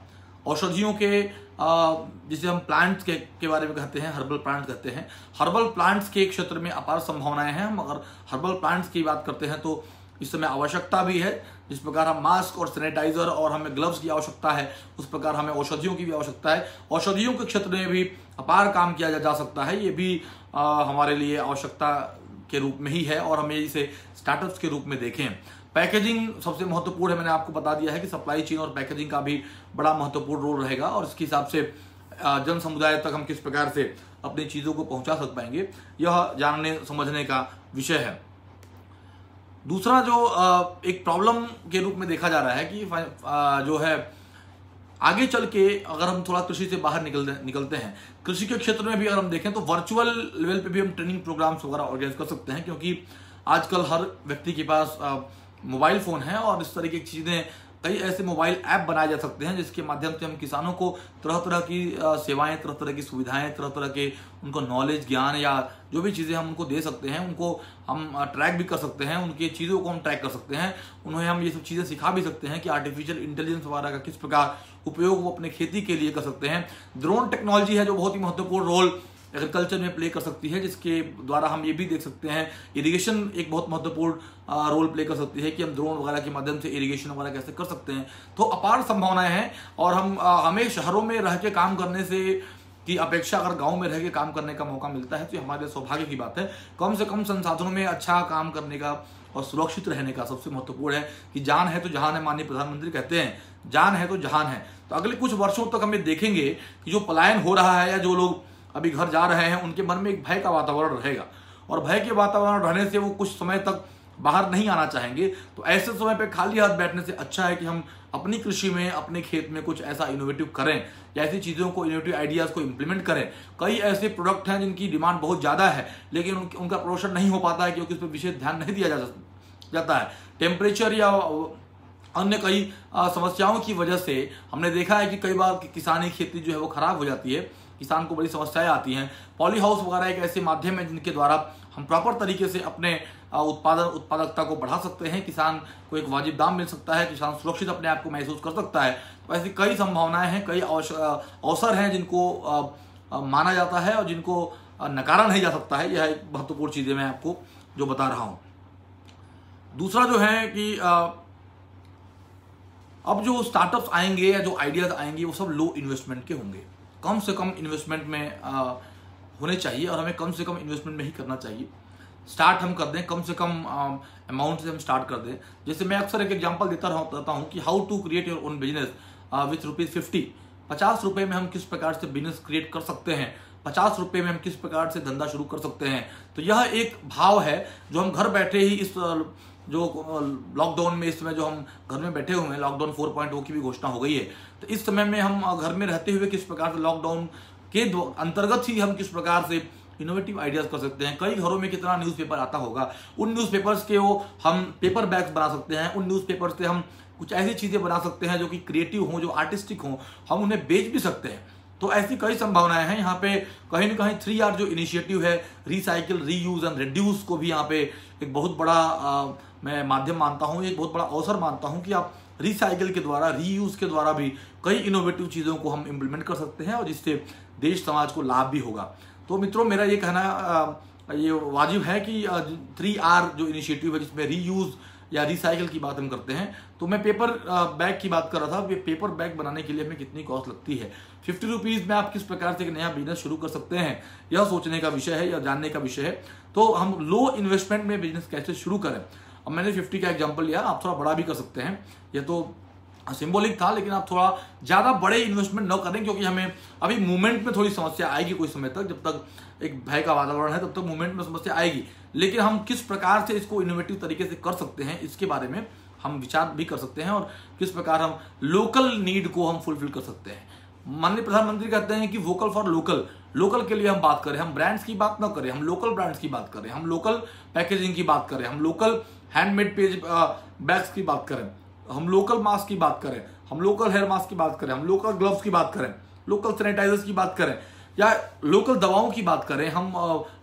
औषधियों के जिसे हम प्लांट्स के बारे में कहते हैं, हर्बल प्लांट्स कहते हैं, हर्बल प्लांट्स के क्षेत्र में अपार संभावनाएं हैं। हम अगर हर्बल प्लांट्स की बात करते हैं तो इस समय आवश्यकता भी है। जिस प्रकार हम मास्क और सैनिटाइजर और हमें ग्लव्स की आवश्यकता है, उस प्रकार हमें औषधियों की भी आवश्यकता है। औषधियों के क्षेत्र में भी अपार काम किया जा सकता है, ये भी हमारे लिए आवश्यकता के रूप में ही है और हमें इसे स्टार्टअप्स के रूप में देखें। पैकेजिंग सबसे महत्वपूर्ण है, मैंने आपको बता दिया है कि सप्लाई चेन और पैकेजिंग का भी बड़ा महत्वपूर्ण रोल रहेगा और इसके हिसाब से जन समुदाय तक हम किस प्रकार से अपनी चीज़ों को पहुंचा सक पाएंगे, यह जानने समझने का विषय है। दूसरा जो एक प्रॉब्लम के रूप में देखा जा रहा है कि जो है आगे चल के अगर हम थोड़ा कृषि से बाहर निकलते हैं, कृषि के क्षेत्र में भी अगर हम देखें तो वर्चुअल लेवल पे भी हम ट्रेनिंग प्रोग्राम्स वगैरह ऑर्गेनाइज कर सकते हैं, क्योंकि आजकल हर व्यक्ति के पास मोबाइल फोन है और इस तरीके की चीज़ें, कई ऐसे मोबाइल ऐप बनाए जा सकते हैं जिसके माध्यम से हम किसानों को तरह तरह की सेवाएं, तरह तरह की सुविधाएं, तरह तरह के उनको नॉलेज, ज्ञान या जो भी चीज़ें हम उनको दे सकते हैं, उनको हम ट्रैक भी कर सकते हैं, उनकी चीज़ों को हम ट्रैक कर सकते हैं, उन्हें हम ये सब चीज़ें सिखा भी सकते हैं कि आर्टिफिशियल इंटेलिजेंस वगैरह का किस प्रकार उपयोग वो अपने खेती के लिए कर सकते हैं। ड्रोन टेक्नोलॉजी है जो बहुत ही महत्वपूर्ण रोल एग्रीकल्चर में प्ले कर सकती है, जिसके द्वारा हम ये भी देख सकते हैं इरिगेशन एक बहुत महत्वपूर्ण रोल प्ले कर सकती है कि हम ड्रोन वगैरह के माध्यम से इरिगेशन वगैरह कैसे कर सकते हैं। तो अपार संभावनाएं हैं और हमें शहरों में रह के काम करने से की अपेक्षा अगर गांव में रह के काम करने का मौका मिलता है तो ये हमारे सौभाग्य की बात है। कम से कम संसाधनों में अच्छा काम करने का और सुरक्षित रहने का सबसे महत्वपूर्ण है कि जान है तो जहान है, माननीय प्रधानमंत्री कहते हैं जान है तो जहान है। तो अगले कुछ वर्षों तक हमें देखेंगे कि जो पलायन हो रहा है या जो लोग अभी घर जा रहे हैं उनके मन में एक भय का वातावरण रहेगा और भय के वातावरण रहने से वो कुछ समय तक बाहर नहीं आना चाहेंगे। तो ऐसे समय पे खाली हाथ बैठने से अच्छा है कि हम अपनी कृषि में, अपने खेत में कुछ ऐसा इनोवेटिव करें या ऐसी चीज़ों को, इनोवेटिव आइडियाज़ को इम्प्लीमेंट करें। कई ऐसे प्रोडक्ट हैं जिनकी डिमांड बहुत ज़्यादा है लेकिन उनका प्रोडक्शन नहीं हो पाता है क्योंकि उस पर विशेष ध्यान नहीं दिया जाता है। टेम्परेचर या अन्य कई समस्याओं की वजह से हमने देखा है कि कई बार किसानी खेती जो है वो खराब हो जाती है, किसान को बड़ी समस्याएं आती हैं। पॉली हाउस वगैरह एक ऐसे माध्यम है जिनके द्वारा हम प्रॉपर तरीके से अपने उत्पादकता को बढ़ा सकते हैं, किसान को एक वाजिब दाम मिल सकता है, किसान सुरक्षित अपने आप को महसूस कर सकता है। तो ऐसी कई संभावनाएं हैं, कई अवसर हैं जिनको माना जाता है और जिनको नकारा नहीं जा सकता है। यह एक महत्वपूर्ण चीज़ें मैं आपको जो बता रहा हूँ। दूसरा जो है कि अब जो स्टार्टअप्स आएंगे या जो आइडियाज आएंगे वो सब लो इन्वेस्टमेंट के होंगे, कम से कम इन्वेस्टमेंट में होने चाहिए और हमें कम से कम इन्वेस्टमेंट में ही करना चाहिए। स्टार्ट हम कर दें, कम से कम अमाउंट से हम स्टार्ट कर दें। जैसे मैं अक्सर एक एग्जांपल देता रहता हूँ कि how to create your own business with ₹50। 50 रुपये में हम किस प्रकार से बिजनेस क्रिएट कर सकते हैं, 50 रुपये में हम किस प्रकार से धंधा शुरू कर सकते हैं। तो यह एक भाव है जो हम घर बैठे ही इस जो लॉकडाउन में इस समय जो हम घर में बैठे हुए हैं, लॉकडाउन 4.0 की भी घोषणा हो गई है, तो इस समय में हम घर में रहते हुए किस प्रकार से लॉकडाउन के अंतर्गत ही हम किस प्रकार से इनोवेटिव आइडियाज कर सकते हैं। कई घरों में कितना न्यूज़पेपर आता होगा, उन न्यूज़पेपर्स के वो हम पेपर बैग्स बना सकते हैं, उन न्यूज़पेपर्स से हम कुछ ऐसी चीज़ें बना सकते हैं जो कि क्रिएटिव हों, जो आर्टिस्टिक हों, हम उन्हें बेच भी सकते हैं। तो ऐसी कई संभावनाएं हैं। यहाँ पे कहीं ना कहीं 3R जो इनिशिएटिव है, रिसाइकिल, रीयूज एंड रिड्यूस, को भी यहाँ पे एक बहुत बड़ा मैं माध्यम मानता हूँ, एक बहुत बड़ा अवसर मानता हूँ कि आप रिसाइकिल के द्वारा, रीयूज के द्वारा भी कई इनोवेटिव चीज़ों को हम इम्प्लीमेंट कर सकते हैं और जिससे देश समाज को लाभ भी होगा। तो मित्रों, मेरा ये कहना ये वाजिब है कि 3R जो इनिशिएटिव है जिसमें रीयूज या रिसाइकिल की बात हम करते हैं, तो मैं पेपर बैग की बात कर रहा था। पेपर बैग बनाने के लिए हमें कितनी कॉस्ट लगती है, 50 रुपीज़ में आप किस प्रकार से एक नया बिजनेस शुरू कर सकते हैं, यह सोचने का विषय है, यह जानने का विषय है। तो हम लो इन्वेस्टमेंट में बिजनेस कैसे शुरू करें। अब मैंने 50 का एग्जांपल लिया, आप थोड़ा बड़ा भी कर सकते हैं, यह तो सिंबॉलिक था, लेकिन आप थोड़ा ज़्यादा बड़े इन्वेस्टमेंट न करें क्योंकि हमें अभी मूवमेंट में थोड़ी समस्या आएगी कुछ समय तक। जब तक एक भय का वातावरण है तब तक मूवमेंट में समस्या आएगी, लेकिन हम किस प्रकार से इसको इनोवेटिव तरीके से कर सकते हैं इसके बारे में हम विचार भी कर सकते हैं और किस प्रकार हम लोकल नीड को हम फुलफिल कर सकते हैं। माननीय प्रधानमंत्री कहते हैं कि वोकल फॉर लोकल, लोकल के लिए हम बात करें, हम ब्रांड्स की बात न करें, हम लोकल ब्रांड्स की बात करें, हम लोकल पैकेजिंग की बात करें, हम लोकल हैंडमेड बैग्स की बात करें, हम लोकल मास्क की बात करें, हम लोकल हेयर मास्क की बात करें, हम लोकल ग्लव्स की बात करें, लोकल सैनिटाइजर्स की बात करें या लोकल दवाओं की बात करें, हम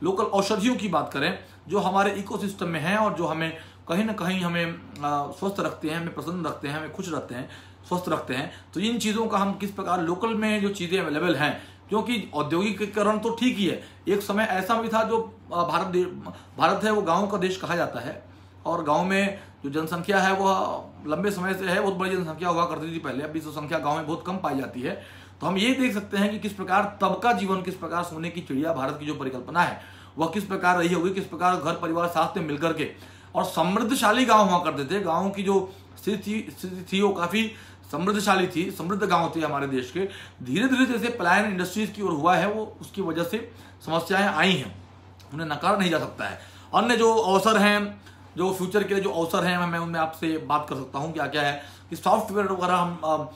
लोकल औषधियों की बात करें जो हमारे इकोसिस्टम में हैं और जो हमें कहीं ना कहीं हमें स्वस्थ रखते हैं, हमें प्रसन्न रखते हैं, हमें खुश रखते हैं, स्वस्थ रखते हैं। तो इन चीज़ों का हम किस प्रकार लोकल में जो चीज़ें अवेलेबल हैं, क्योंकि औद्योगिकीकरण तो ठीक ही है, एक समय ऐसा भी था जो भारत है वो गाँव का देश कहा जाता है और गाँव में जो जनसंख्या है वह लंबे समय से है, बहुत बड़ी जनसंख्या हुआ करती थी पहले, अभी जनसंख्या गाँव में बहुत कम पाई जाती है। तो हम ये देख सकते हैं कि किस प्रकार तब का जीवन, किस प्रकार सोने की चिड़िया भारत की जो परिकल्पना है वह किस प्रकार रही होगी, किस प्रकार घर परिवार साथ में मिलकर के और समृद्धशाली गांव हुआ करते थे। गांव की जो स्थिति थी वो काफी समृद्धशाली थी, समृद्ध गांव थे हमारे देश के। धीरे धीरे जैसे पलायन इंडस्ट्रीज की ओर हुआ है, वो उसकी वजह से समस्याएं आई हैं, उन्हें नकारा नहीं जा सकता है। अन्य जो अवसर हैं, जो फ्यूचर के लिए जो अवसर हैं, मैं उनमें आपसे बात कर सकता हूं क्या क्या है कि सॉफ्टवेयर वगैरह हम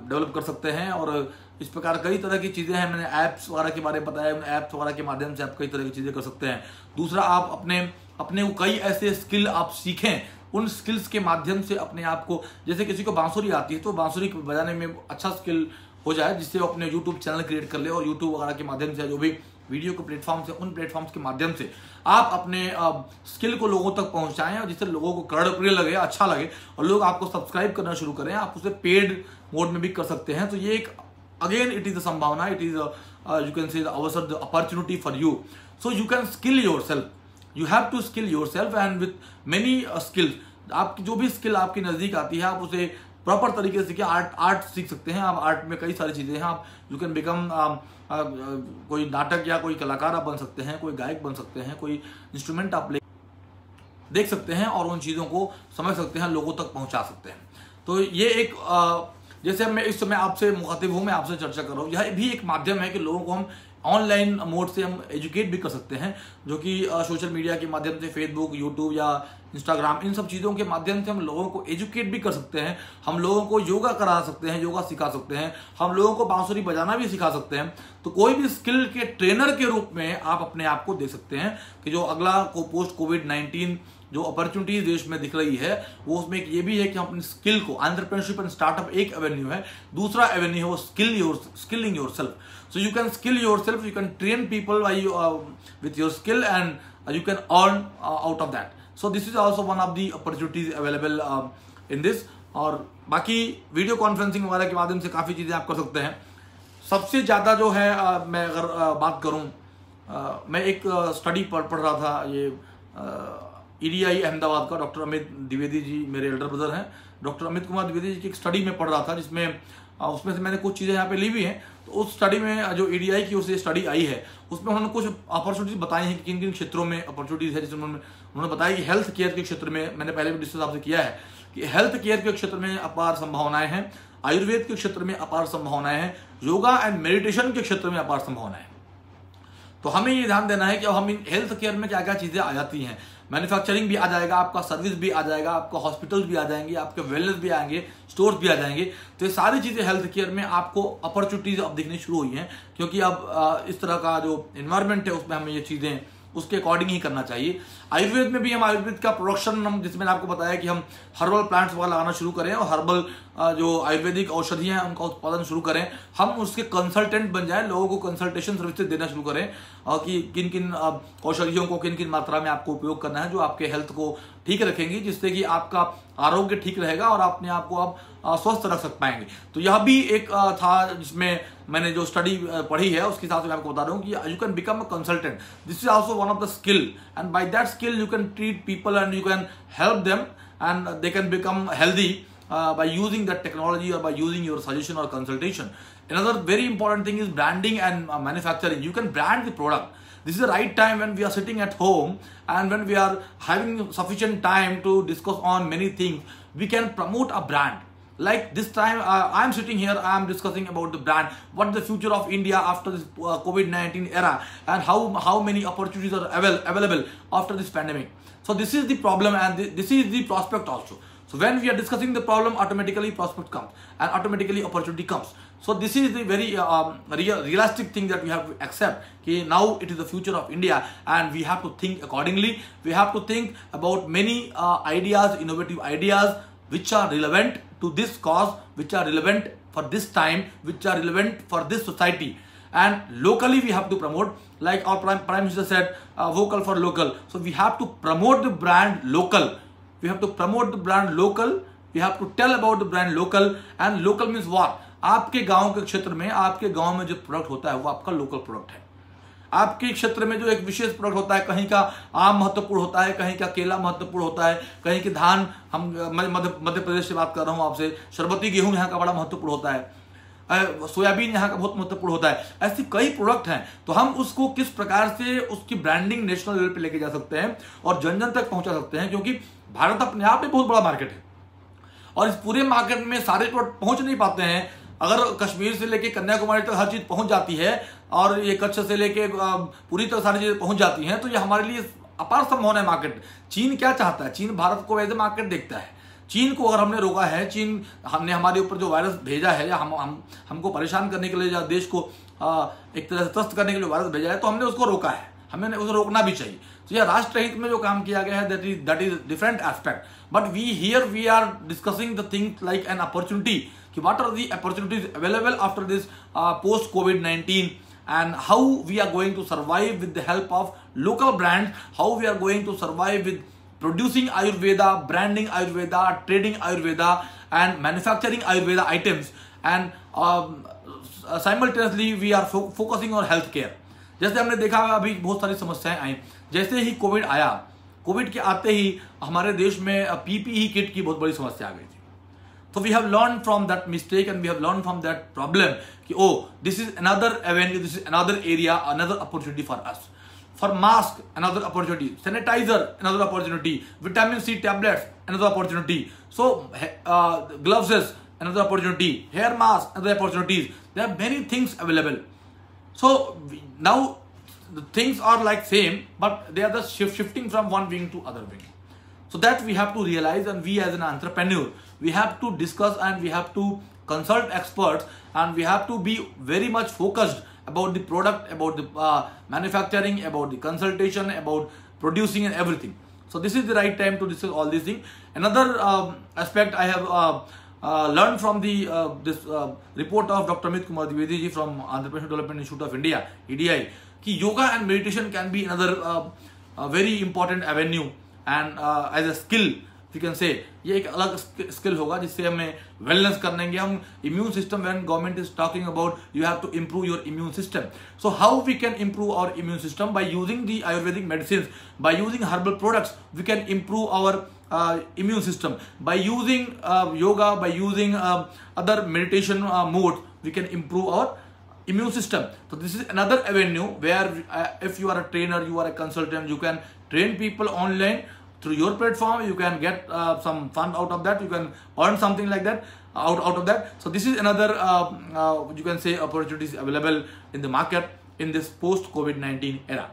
डेवलप कर सकते हैं और इस प्रकार कई तरह की चीजें हैं। मैंने ऐप्स वगैरह के बारे में बताया, उन ऐप्स वगैरह के माध्यम से आप कई तरह की चीजें कर सकते हैं। दूसरा, आप अपने कई ऐसे स्किल आप सीखें, उन स्किल्स के माध्यम से अपने आप को, जैसे किसी को बांसुरी आती है तो बांसुरी बजाने में अच्छा स्किल हो जाए, जिससे वो अपने यूट्यूब चैनल क्रिएट कर ले और यूट्यूब वगैरह के माध्यम से जो भी वीडियो के प्लेटफॉर्म्स है, उन प्लेटफॉर्म्स के माध्यम से आप अपने स्किल को लोगों तक पहुंचाएं और जिससे लोगों को कर्णप्रिय लगे, अच्छा लगे और लोग आपको सब्सक्राइब करना शुरू करें। आप उसे पेड मोड में भी कर सकते हैं। तो ये एक अगेन इट इज द संभावना, it is you can say the अवसर, the opportunity for you. So you can skill yourself, you have to skill yourself and with many skills. आपकी जो भी स्किल आपकी नजदीक आती है, आप उसे प्रॉपर तरीके से सीखिए। आर्ट सीख सकते हैं आप, आर्ट में कई सारी चीजें हैं। आप यू कैन बिकम कोई नाटक या कोई कलाकार आप बन सकते हैं, कोई गायक बन सकते हैं, कोई इंस्ट्रूमेंट आप देख सकते हैं और उन चीजों को समझ सकते हैं, लोगों तक पहुंचा सकते हैं। तो ये एक जैसे मैं इस समय आपसे मुखातिब हूं, मैं आपसे चर्चा कर रहा हूं, यह भी एक माध्यम है कि लोगों को हम ऑनलाइन मोड से हम एजुकेट भी कर सकते हैं, जो कि सोशल मीडिया के माध्यम से फेसबुक, यूट्यूब या इंस्टाग्राम, इन सब चीज़ों के माध्यम से हम लोगों को एजुकेट भी कर सकते हैं। हम लोगों को योगा करा सकते हैं, योगा सिखा सकते हैं, हम लोगों को बांसुरी बजाना भी सिखा सकते हैं। तो कोई भी स्किल के ट्रेनर के रूप में आप अपने आप को दे सकते हैं कि जो अगला पोस्ट कोविड-19 जो अपॉर्चुनिटीज देश में दिख रही है, वो उसमें एक ये भी है कि हम अपनी स्किल को, एंटरप्रेन्योरशिप एंड स्टार्टअप एक एवेन्यू है, दूसरा एवेन्यू है वो skilling yourself. So you can skill yourself, you can train people by with your skill and you can earn out of that. So this is also one of the opportunities available in this. और बाकी video conferencing वगैरह के माध्यम से काफ़ी चीज़ें आप कर सकते हैं। सबसे ज़्यादा जो है मैं अगर बात करूँ, मैं एक स्टडी पढ़ रहा था, ये EDI अहमदाबाद का डॉक्टर अमित द्विवेदी जी मेरे एल्डर ब्रदर हैं, डॉक्टर अमित कुमार द्विवेदी जी की एक स्टडी में पढ़ रहा था, जिसमें उसमें से मैंने कुछ चीज़ें यहाँ पे ली भी हैं। तो उस स्टडी में जो EDI की ओर से स्टडी आई है, उसमें उन्होंने कुछ अपॉर्चुनिटीज बताई हैं कि किन किन क्षेत्रों में अपॉर्चुनिटीज है। जैसे उन्होंने बताया कि हेल्थ केयर के क्षेत्र में, मैंने पहले भी डिस्कस आपसे किया है कि हेल्थ केयर के क्षेत्र में अपार संभावनाएं हैं, आयुर्वेद के क्षेत्र में अपार संभावनाएं हैं, योगा एंड मेडिटेशन के क्षेत्र में अपार संभावनाएं। तो हमें ये ध्यान देना है कि अब हम इन हेल्थ केयर में क्या क्या चीजें आ जाती हैं। मैन्युफैक्चरिंग भी आ जाएगा, आपका सर्विस भी आ जाएगा, आपका हॉस्पिटल भी आ जाएंगे, आपके वेलनेस भी आएंगे, स्टोर्स भी आ जाएंगे। तो ये सारी चीजें हेल्थ केयर में आपको अपॉर्चुनिटीज अब दिखनी शुरू हुई हैं, क्योंकि अब इस तरह का जो एनवायरनमेंट है उसमें हमें ये चीजें उसके अकॉर्डिंग ही करना चाहिए। आयुर्वेद में भी हम आयुर्वेद का प्रोडक्शन, हम जिसमें आपको बताया कि हम हर्बल प्लांट्स वगैरह लगाना शुरू करें और हर्बल जो आयुर्वेदिक औषधियां हैं उनका उत्पादन शुरू करें, हम उसके कंसल्टेंट बन जाएं, लोगों को कंसल्टेशन सर्विसेज देना शुरू करें कि किन किन औषधियों को किन किन मात्रा में आपको उपयोग करना है जो आपके हेल्थ को ठीक रखेंगी, जिससे कि आपका आरोग्य ठीक रहेगा और अपने आप को आप स्वस्थ रख पाएंगे। तो यह भी एक था जिसमें मैंने जो स्टडी पढ़ी है उसके हिसाब से मैं आपको बता रहा हूँ कि you can become a consultant, this is also one of the skill and by that skill you can treat people and you can help them and they can become healthy by using that technology or by using your suggestion or consultation. Another very important thing is branding and manufacturing. You can brand the product. This is the right time when we are sitting at home and when we are having sufficient time to discuss on many things. We can promote a brand. Like this time, I am sitting here, I am discussing about the brand, what is the future of India after this COVID-19 era, and how many opportunities are available after this pandemic. So this is the problem and this is the prospect also. So when we are discussing the problem, automatically prospect comes and automatically opportunity comes. So this is the very realistic thing that we have to accept. Okay, now it is the future of India and we have to think accordingly. We have to think about many ideas, innovative ideas which are relevant to this cause, which are relevant for this time, which are relevant for this society. And locally we have to promote, like our Prime Minister said, vocal for local. So we have to promote the brand local. We have to promote the brand local. We have to tell about the brand local. And local means what? आपके गांव के क्षेत्र में, आपके गांव में जो product होता है वो आपका लोकल प्रोडक्ट है। आपके क्षेत्र में जो एक विशेष प्रोडक्ट होता है, कहीं का आम महत्वपूर्ण होता है, कहीं का केला महत्वपूर्ण होता है, कहीं के धान, हम मध्य प्रदेश से बात कर रहा हूँ आपसे, शरबती गेहूं यहाँ का बड़ा महत्वपूर्ण होता है। सोयाबीन यहाँ का बहुत महत्वपूर्ण होता है। ऐसी कई प्रोडक्ट हैं, तो हम उसको किस प्रकार से उसकी ब्रांडिंग नेशनल लेवल पे लेके जा सकते हैं और जन जन तक पहुंचा सकते हैं, क्योंकि भारत अपने आप में बहुत बड़ा मार्केट है और इस पूरे मार्केट में सारे प्रोडक्ट पहुंच नहीं पाते हैं। अगर कश्मीर से लेके कन्याकुमारी तक हर चीज पहुंच जाती है और ये कच्छ से लेके पूरी तक सारी चीजें पहुंच जाती हैं, तो ये हमारे लिए अपार संभावना है मार्केट। चीन क्या चाहता है? चीन भारत को एज ए मार्केट देखता है। चीन को अगर हमने रोका है, चीन हमने हमारे ऊपर जो वायरस भेजा है या हमको परेशान करने के लिए या देश को एक तरह से त्रस्त करने के लिए वायरस भेजा है, तो हमने उसको रोका है, हमें उसे रोकना भी चाहिए। तो यह राष्ट्र हित में जो काम किया गया है, that is different aspect, but we are discussing the things like an opportunity कि what are the opportunities available after this post कोविड-19 and how we are going to survive with the help of local brands, how we are going to survive with producing Ayurveda, branding Ayurveda, trading Ayurveda and manufacturing Ayurveda items, and simultaneously we are focusing on healthcare। जैसे हमने देखा अभी बहुत सारी समस्याएं आई, जैसे ही Covid आया, Covid के आते ही हमारे देश में PPE किट की बहुत बड़ी समस्या आ गई थी। So we have learned from that mistake and we have learned from that problem कि oh, this is another avenue, this is another area, another opportunity for us. For mask, another opportunity. Sanitizer, another opportunity. Vitamin C tablets, another opportunity. So gloves, another opportunity. Hair mask, another opportunities. There are many things available. So now the things are like same, but they are just shifting from one wing to other wing. So that we have to realize, and we as an entrepreneur, we have to discuss and we have to consult experts and we have to be very much focused about the product, about the manufacturing, about the consultation, about producing and everything. So this is the right time to discuss all these things. Another aspect I have learned from the this report of Dr. Amit Kumar Dwivedi ji from Entrepreneurship Development Institute of India, EDI, कि yoga and meditation can be another very important avenue and as a skill you can say, ये एक अलग skill होगा जिससे हमें wellness करने के हम immune system, when government is talking about you have to improve your immune system, so how we can improve our immune system by using the Ayurvedic medicine, by using herbal products we can improve our immune system. By using yoga, by using other meditation modes, we can improve our immune system. So this is another avenue where if you are a trainer, you are a consultant, you can train people online through your platform. You can get some fund out of that. You can earn something like that out of that. So this is another you can say opportunities available in the market in this post COVID-19 era.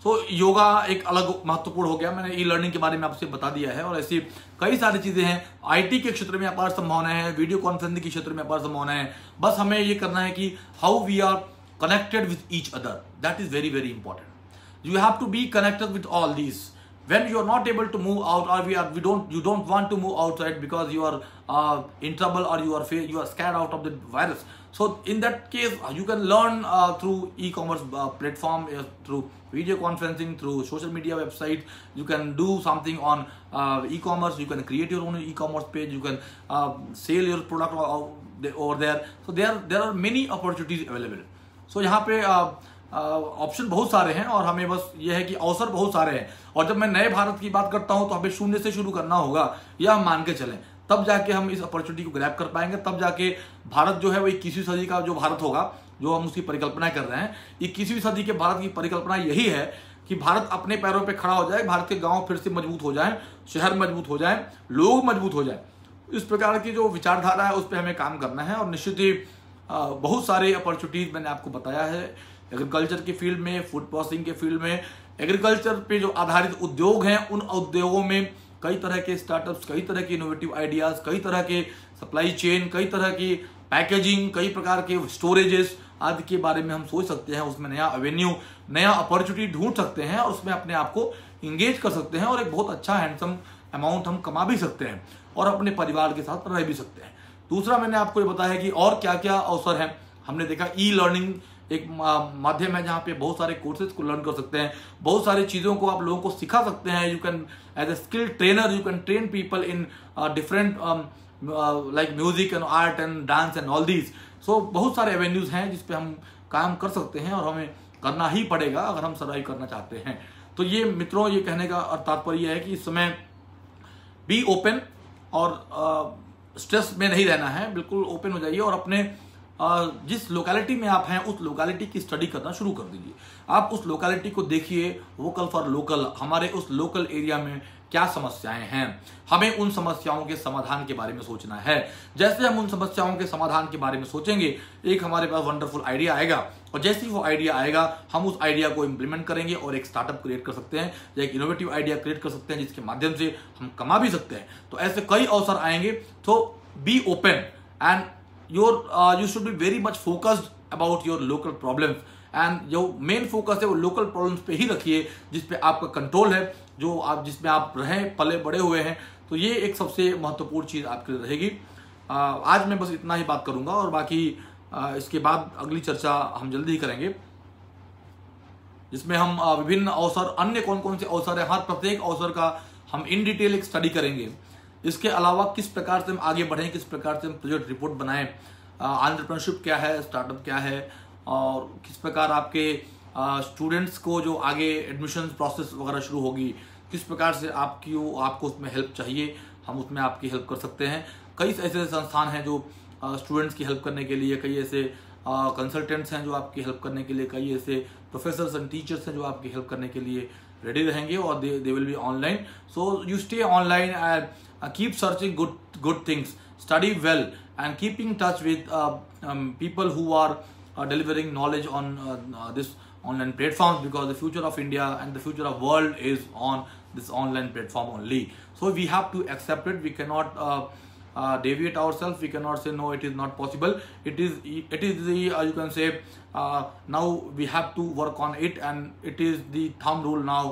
So yoga एक अलग महत्वपूर्ण हो गया, मैंने e learning के बारे में आपसे बता दिया है और ऐसी कई सारी चीजें हैं। आईटी के क्षेत्र में अपार संभावना है, वीडियो कॉन्फ्रेंसिंग के क्षेत्र में अपार संभावना है। बस हमें ये करना है कि how we are connected with each other, that is very very important. You have to be connected with all these. When you are not able to move out, or you don't want to move outside because you are in trouble or you are scared out of the virus. So in that case, you can learn through e-commerce platform, through video conferencing, through social media website. You can do something on e-commerce. You can create your own e-commerce page. You can sell your product over there. So there are many opportunities available. So यहाँ पे option बहुत सारे हैं और हमें बस ये है कि अवसर बहुत सारे हैं। और जब मैं नए भारत की बात करता हूं तो हमें शून्य से शुरू करना होगा, यह हम मान के चलें, तब जाके हम इस अपॉर्चुनिटी को ग्रैब कर पाएंगे। तब जाके भारत जो है वो 21वीं सदी का जो भारत होगा, जो हम उसकी परिकल्पना कर रहे हैं, 21वीं सदी के भारत की परिकल्पना यही है कि भारत अपने पैरों पर खड़ा हो जाए, भारत के गाँव फिर से मजबूत हो जाए, शहर मजबूत हो जाए, लोग मजबूत हो जाए। इस प्रकार की जो विचारधारा है उस पर हमें काम करना है और निश्चित ही बहुत सारे अपॉर्चुनिटीज मैंने आपको बताया है। एग्रीकल्चर की फील्ड में, फूड प्रोसेसिंग के फील्ड में, एग्रीकल्चर पे जो आधारित उद्योग हैं उन उद्योगों में कई तरह के स्टार्टअप्स, कई तरह के इनोवेटिव आइडियाज, कई तरह के सप्लाई चेन, कई तरह की पैकेजिंग, कई प्रकार के स्टोरेजेस आदि के बारे में हम सोच सकते हैं। उसमें नया एवेन्यू, नया अपॉर्चुनिटी ढूंढ सकते हैं और उसमें अपने आप को इंगेज कर सकते हैं और एक बहुत अच्छा हैंडसम अमाउंट हम कमा भी सकते हैं और अपने परिवार के साथ रह भी सकते हैं। दूसरा मैंने आपको ये बताया कि और क्या क्या अवसर हैं। हमने देखा ई लर्निंग एक माध्यम है जहाँ पे बहुत सारे कोर्सेज को लर्न कर सकते हैं, बहुत सारी चीज़ों को आप लोगों को सिखा सकते हैं। You can as a skill trainer you can train people in different like music and art and dance and all these. So बहुत सारे एवेन्यूज हैं जिस पे हम काम कर सकते हैं और हमें करना ही पड़ेगा अगर हम सर्वाइव करना चाहते हैं। तो ये मित्रों, ये कहने का तात्पर्य है कि इस समय बी ओपन और स्ट्रेस में नहीं रहना है, बिल्कुल ओपन हो जाइए और अपने जिस लोकेलिटी में आप हैं उस लोकेलिटी की स्टडी करना शुरू कर दीजिए। आप उस लोकेलिटी को देखिए, वोकल फॉर लोकल, हमारे उस लोकल एरिया में क्या समस्याएं हैं, हमें उन समस्याओं के समाधान के बारे में सोचना है। जैसे हम उन समस्याओं के समाधान के बारे में सोचेंगे, एक हमारे पास वंडरफुल आइडिया आएगा और जैसे ही वो आइडिया आएगा हम उस आइडिया को इम्प्लीमेंट करेंगे और एक स्टार्टअप क्रिएट कर सकते हैं या एक इनोवेटिव आइडिया क्रिएट कर सकते हैं जिसके माध्यम से हम कमा भी सकते हैं। तो ऐसे कई अवसर आएंगे। तो be open and you should be very much focused about your local problems, and जो मेन फोकस है वो लोकल प्रॉब्लम्स पे ही रखिए जिस पे आपका कंट्रोल है, जो आप जिसमें आप रहें पले बड़े हुए हैं। तो ये एक सबसे महत्वपूर्ण चीज़ आपके लिए रहेगी। आज मैं बस इतना ही बात करूंगा और बाकी इसके बाद अगली चर्चा हम जल्दी ही करेंगे जिसमें हम विभिन्न अवसर, अन्य कौन कौन से अवसर है, हर प्रत्येक अवसर का हम इन डिटेल एक स्टडी करेंगे। इसके अलावा किस प्रकार से हम आगे बढ़ें, किस प्रकार से हम प्रोजेक्ट रिपोर्ट बनाएं, एंटरप्रेन्योरशिप क्या है, स्टार्टअप क्या है और किस प्रकार आपके स्टूडेंट्स को जो आगे एडमिशन प्रोसेस वगैरह शुरू होगी, किस प्रकार से आपको उसमें हेल्प चाहिए, हम उसमें आपकी हेल्प कर सकते हैं। कई ऐसे संस्थान हैं जो स्टूडेंट्स की हेल्प करने के लिए, कई ऐसे कंसल्टेंट्स हैं जो आपकी हेल्प करने के लिए, कई ऐसे प्रोफेसर्स एंड टीचर्स हैं जो आपकी हेल्प करने के लिए रेडी रहेंगे और they will be online. So you stay online and keep searching good things, study well and keep in touch with people who are delivering knowledge on this online platforms, because the future of India and the future of world is on this online platform only. So we have to accept it. We cannot deviate ourselves. We cannot say no, it is not possible. It is the you can say now we have to work on it, and it is the thumb rule now.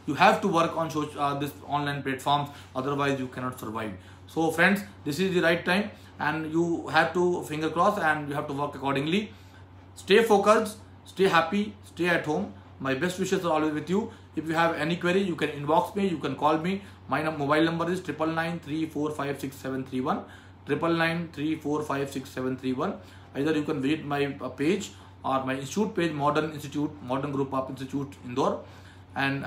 You have to work on this online platforms, otherwise you cannot survive. So friends, this is the right time and you have to finger cross and you have to work accordingly. Stay focused, stay happy, stay at home. My best wishes are always with you. If you have any query, you can inbox me, you can call me. My mobile number is 9993456731, 9993456731. Either you can visit my page or my institute page, Modern Institute, Modern Group of Institute, Indore, and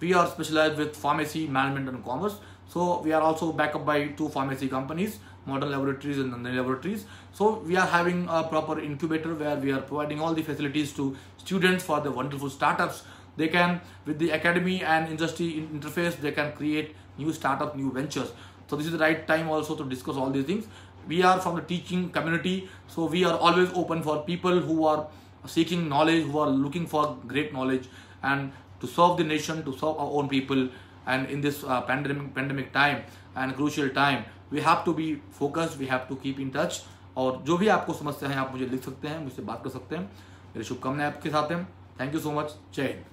we are specialized with pharmacy, management and commerce. So we are also backed up by 2 pharmacy companies, Modern Laboratories and Nandini Laboratories. So we are having a proper incubator where we are providing all the facilities to students for the wonderful startups. They can, with the academy and industry interface, they can create new startups, new ventures. So this is the right time also to discuss all these things. We are from the teaching community, so we are always open for people who are seeking knowledge, who are looking for great knowledge, and to serve the nation, to serve our own people. And in this pandemic time and crucial time, we have to be focused, we have to keep in touch. और जो भी आपको समस्या है आप मुझे लिख सकते हैं, मुझसे बात कर सकते हैं। मेरी शुभकामनाएं आपके साथ हैं। Thank you so much. जय हिंद।